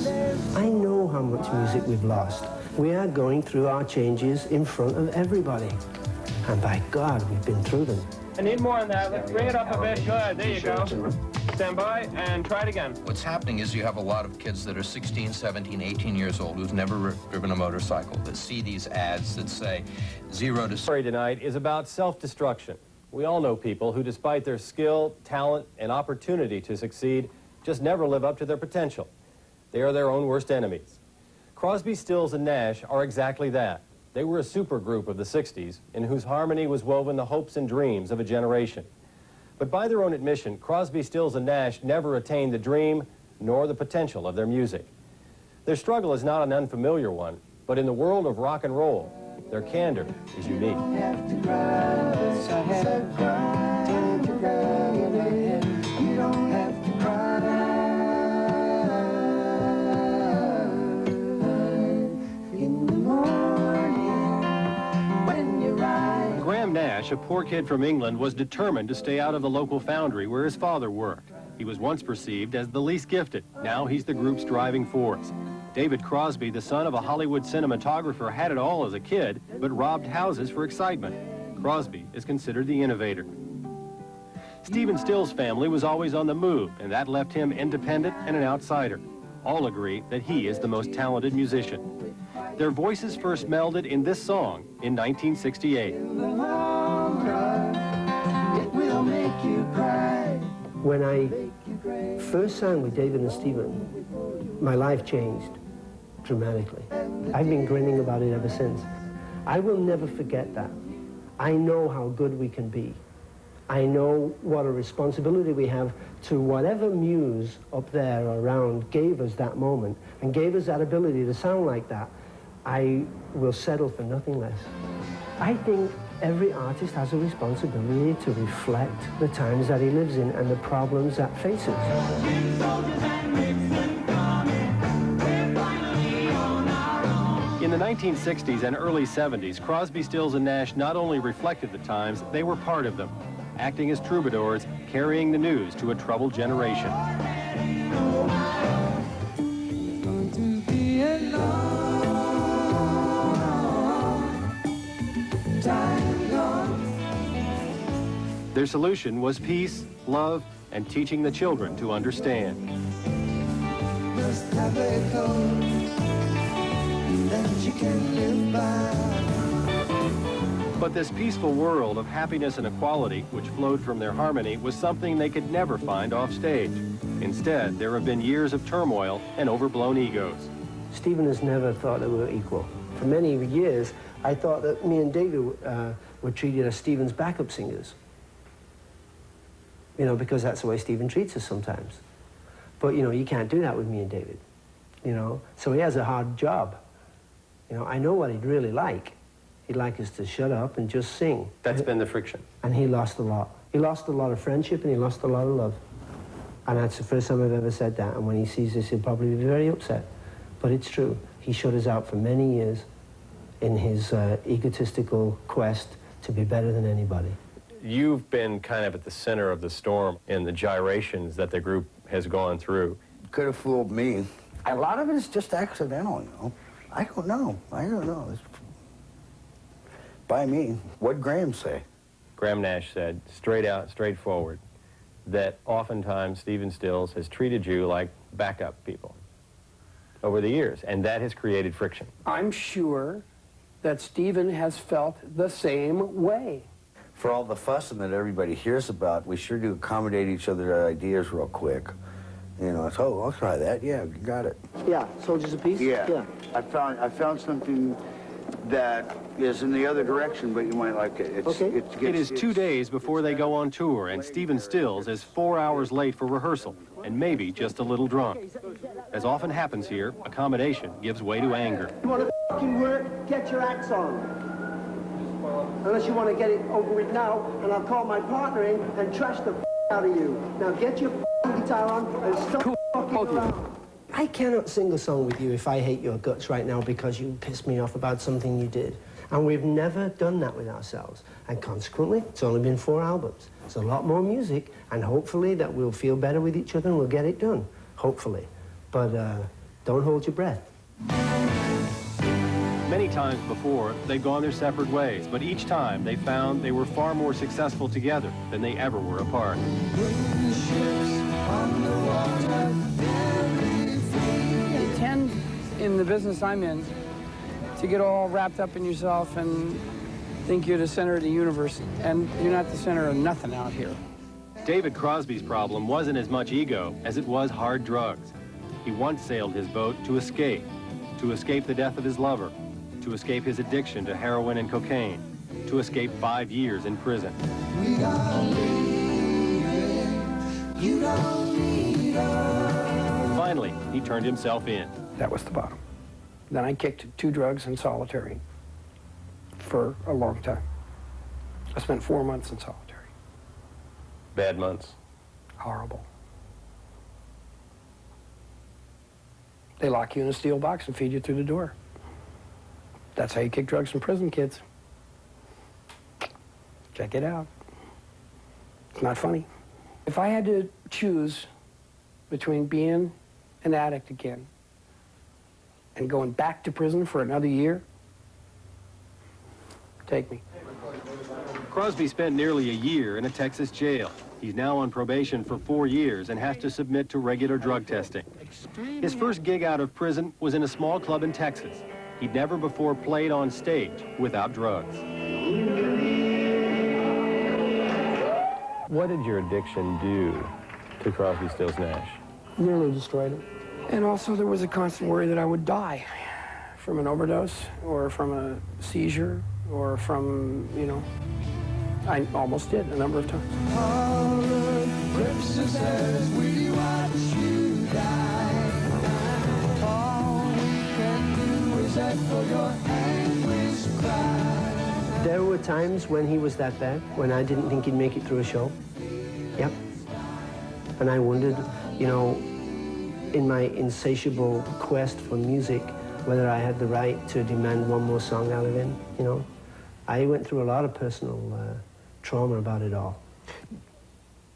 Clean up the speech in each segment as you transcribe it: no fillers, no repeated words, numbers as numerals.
us. I know how much music we've lost. We are going through our changes in front of everybody. And by God, we've been through them. I need more on that. Let's bring it up a bit. Good, there you go. Stand by and try it again. What's happening is you have a lot of kids that are 16, 17, 18 years old who've never driven a motorcycle, that see these ads that say 0 to... The story tonight is about self-destruction. We all know people who, despite their skill, talent, and opportunity to succeed, just never live up to their potential. They are their own worst enemies. Crosby, Stills, and Nash are exactly that. They were a supergroup of the 60s in whose harmony was woven the hopes and dreams of a generation. But by their own admission, Crosby, Stills, and Nash never attained the dream nor the potential of their music. Their struggle is not an unfamiliar one, but in the world of rock and roll, their candor is unique. Nash, a poor kid from England, was determined to stay out of the local foundry where his father worked. He was once perceived as the least gifted. Now he's the group's driving force. David Crosby, the son of a Hollywood cinematographer, had it all as a kid, but robbed houses for excitement. Crosby is considered the innovator. Stephen Stills' family was always on the move, and that left him independent and an outsider. All agree that he is the most talented musician. Their voices first melded in this song in 1968. When I first sang with David and Stephen, my life changed dramatically. I've been grinning about it ever since. I will never forget that. I know how good we can be. I know what a responsibility we have to whatever muse up there or around gave us that moment and gave us that ability to sound like that. I will settle for nothing less. I think every artist has a responsibility to reflect the times that he lives in and the problems that faces. In the 1960s and early 70s, Crosby, Stills, and Nash not only reflected the times, they were part of them, acting as troubadours, carrying the news to a troubled generation. Their solution was peace, love, and teaching the children to understand. But this peaceful world of happiness and equality, which flowed from their harmony, was something they could never find off stage. Instead, there have been years of turmoil and overblown egos. Stephen has never thought that we were equal. For many years, I thought that me and David were treated as Stephen's backup singers. You know, because that's the way Stephen treats us sometimes. But, you know, you can't do that with me and David, you know. So he has a hard job. You know, I know what he'd really like. He'd like us to shut up and just sing. That's been the friction. And he lost a lot. He lost a lot of friendship and he lost a lot of love. And that's the first time I've ever said that. And when he sees this, he'll probably be very upset. But it's true. He shut us out for many years in his egotistical quest to be better than anybody. You've been kind of at the center of the storm in the gyrations that the group has gone through. Could have fooled me. A lot of it is just accidental, you know. I don't know. It's by me. What'd Graham say? Graham Nash said, straight out, straightforward, that oftentimes Stephen Stills has treated you like backup people over the years, and that has created friction. I'm sure that Stephen has felt the same way. For all the fussing that everybody hears about, we sure do accommodate each other's ideas real quick. You know, it's, oh, I'll try that. Yeah, you got it. Yeah, Soldiers of Peace? Yeah. I found something that is in the other direction, but you might like it. It is 2 days before they go on tour, and Stephen Stills is 4 hours late for rehearsal, and maybe just a little drunk. As often happens here, accommodation gives way to anger. You want to f***ing work? Get your axe on. Unless you want to get it over with now, and I'll call my partner in and trash the f*** out of you. Now get your f***ing guitar on and stop f***ing around. I cannot sing a song with you if I hate your guts right now because you pissed me off about something you did. And we've never done that with ourselves. And consequently, it's only been 4 albums. It's a lot more music, and hopefully that we'll feel better with each other and we'll get it done. Hopefully. But Don't hold your breath. Many times before, they'd gone their separate ways, but each time they found they were far more successful together than they ever were apart. You tend, in the business I'm in, to get all wrapped up in yourself and think you're the center of the universe, and you're not the center of nothing out here. David Crosby's problem wasn't as much ego as it was hard drugs. He once sailed his boat to escape the death of his lover, to escape his addiction to heroin and cocaine, to escape 5 years in prison. Finally, he turned himself in. That was the bottom. Then I kicked 2 drugs in solitary for a long time. I spent 4 months in solitary. Bad months. Horrible. They lock you in a steel box and feed you through the door. That's how you kick drugs in prison, kids. Check it out. It's not funny. If I had to choose between being an addict again and going back to prison for another year, take me. Crosby spent nearly a year in a Texas jail. He's now on probation for 4 years and has to submit to regular drug testing. His first gig out of prison was in a small club in Texas. He'd never before played on stage without drugs. What did your addiction do to Crosby, Stills, Nash? Nearly destroyed it. And also there was a constant worry that I would die from an overdose or from a seizure or from, you know, I almost did a number of times. There were times when he was that bad, when I didn't think he'd make it through a show. Yep. And I wondered, you know, in my insatiable quest for music, whether I had the right to demand one more song out of him, you know. I went through a lot of personal trauma about it all.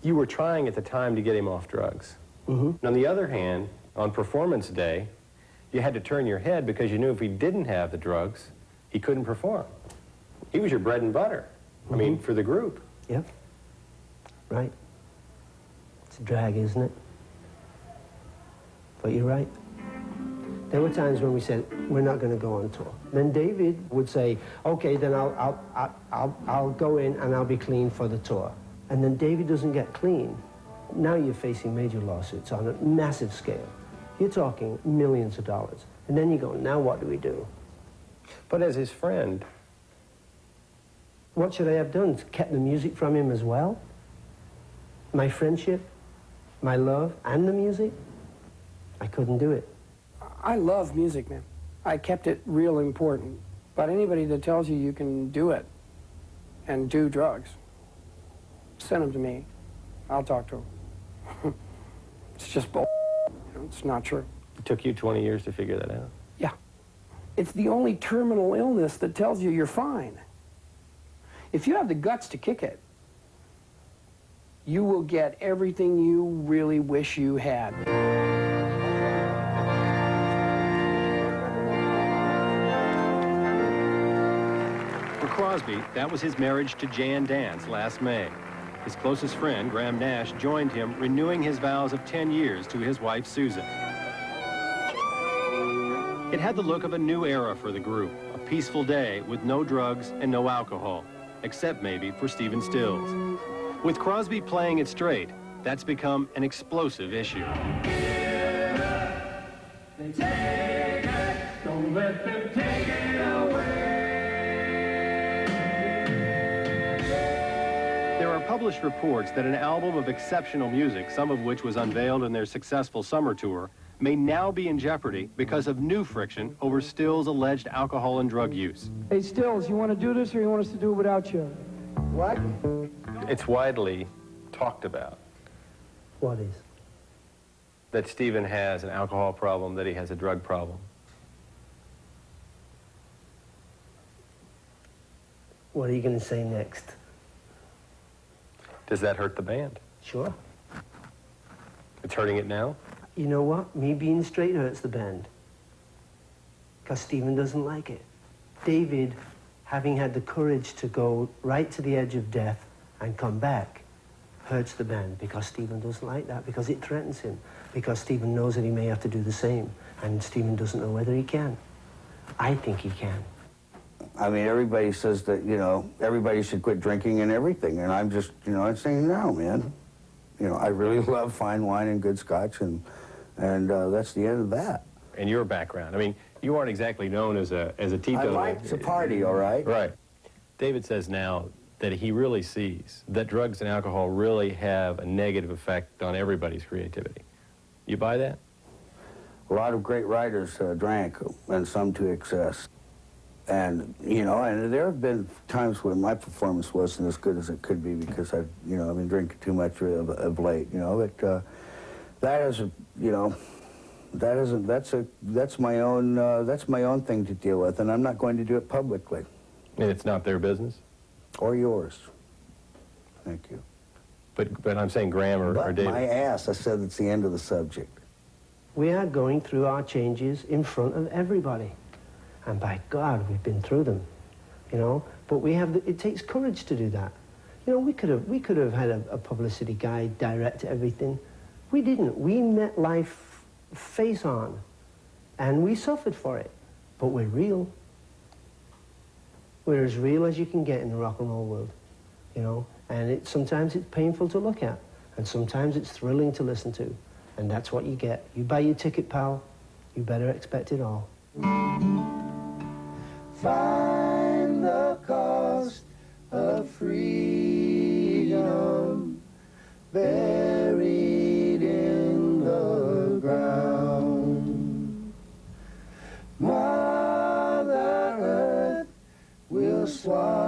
You were trying at the time to get him off drugs. Mm-hmm. On the other hand, on performance day, you had to turn your head because you knew if he didn't have the drugs, he couldn't perform. He was your bread and butter. I mean, for the group. Yep. Right. It's a drag, isn't it? But you're right. There were times when we said, we're not going to go on tour. Then David would say, okay, then I'll go in and I'll be clean for the tour. And then David doesn't get clean. Now you're facing major lawsuits on a massive scale. You're talking millions of dollars. And then you go, now what do we do? But as his friend, what should I have done? Kept the music from him as well? My friendship, my love, and the music? I couldn't do it. I love music, man. I kept it real important. But anybody that tells you you can do it and do drugs, send them to me. I'll talk to them. It's just bull. You know, it's not true. it took you 20 years to figure that out. Yeah. It's the only terminal illness that tells you you're fine. If you have the guts to kick it, you will get everything you really wish you had. For Crosby, that was his marriage to Jan Dance last May. His closest friend, Graham Nash, joined him, renewing his vows of 10 years to his wife, Susan. It had the look of a new era for the group, a peaceful day with no drugs and no alcohol, except maybe for Stephen Stills. With Crosby playing it straight, that's become an explosive issue. Don't let them take it away. There are published reports that an album of exceptional music, some of which was unveiled in their successful summer tour, may now be in jeopardy because of new friction over Stills' alleged alcohol and drug use. Hey, Stills, you want to do this or you want us to do it without you? What? It's widely talked about What is? that Stephen has an alcohol problem, that he has a drug problem. What are you going to say next? Does that hurt the band? Sure. It's hurting it now? you know what? Me being straight hurts the band. Because Stephen doesn't like it. David, having had the courage to go right to the edge of death and come back, hurts the band because Stephen doesn't like that, because it threatens him, because Stephen knows that he may have to do the same, and Stephen doesn't know whether he can. I think he can. I mean, everybody says that, you know, everybody should quit drinking and everything, and I'm just, you know, I'm saying, no, man. You know, I really love fine wine and good scotch, and that's the end of that. And your background, I mean, you aren't exactly known as a teetotaler. I like to party, all right? Right. David says now that he really sees that drugs and alcohol really have a negative effect on everybody's creativity. You buy that? A lot of great writers drank, and some to excess. And, you know, and there have been times when my performance wasn't as good as it could be because I've been drinking too much of late, you know, but that is, you know, that's my own thing to deal with, and I'm not going to do it publicly. And it's not their business? Or yours. Thank you. But I'm saying Graham or David. My ass, I said it's the end of the subject. We are going through our changes in front of everybody. And by God, we've been through them, you know. But we have, it takes courage to do that. You know, we could have had a publicity guy direct everything. We didn't. We met life face on, and we suffered for it. But we're real. We're as real as you can get in the rock and roll world, you know. And sometimes it's painful to look at, and sometimes it's thrilling to listen to. And that's what you get. You buy your ticket, pal, you better expect it all. Find the cost of freedom buried in the ground. Mother Earth will swallow